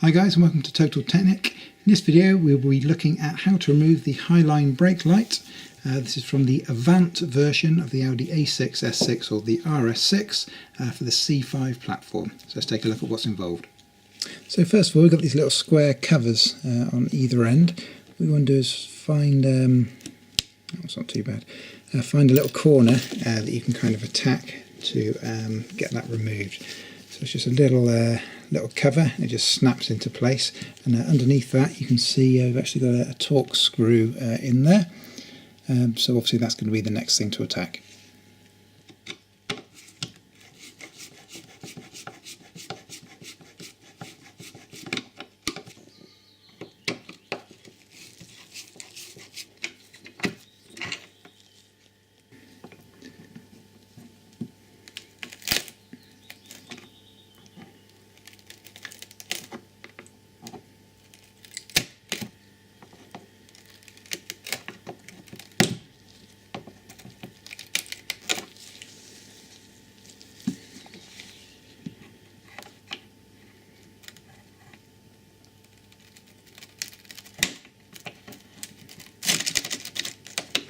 Hi guys, and welcome to Total Technik. In this video we'll be looking at how to remove the Highline brake light. This is from the AVANT version of the Audi A6, S6 or the RS6 for the C5 platform. So let's take a look at what's involved. So first of all, we've got these little square covers on either end. What we want to do is find, that's not too bad, find a little corner that you can kind of attack to get that removed. So it's just a little cover, it just snaps into place, and underneath that you can see I've actually got a torque screw in there, so obviously that's going to be the next thing to attack.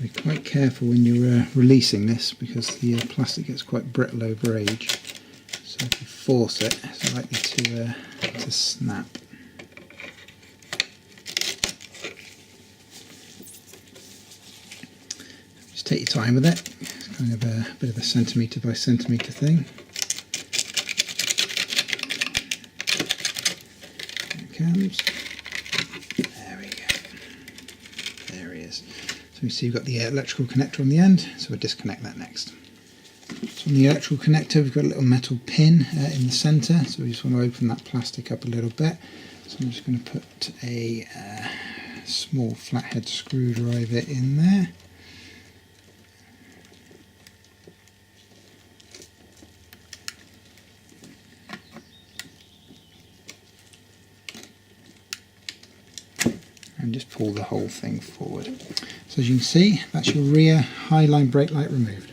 Be quite careful when you're releasing this, because the plastic gets quite brittle over age, so if you force it, it's likely to snap. Just take your time with it, it's kind of a bit of a centimetre by centimetre thing. There it comes. There we go. There he is. So you see you've got the electrical connector on the end, so we'll disconnect that next. So on the electrical connector we've got a little metal pin in the centre, so we just want to open that plastic up a little bit. So I'm just going to put a small flathead screwdriver in there. And just pull the whole thing forward. So as you can see, that's your rear Highline brake light removed.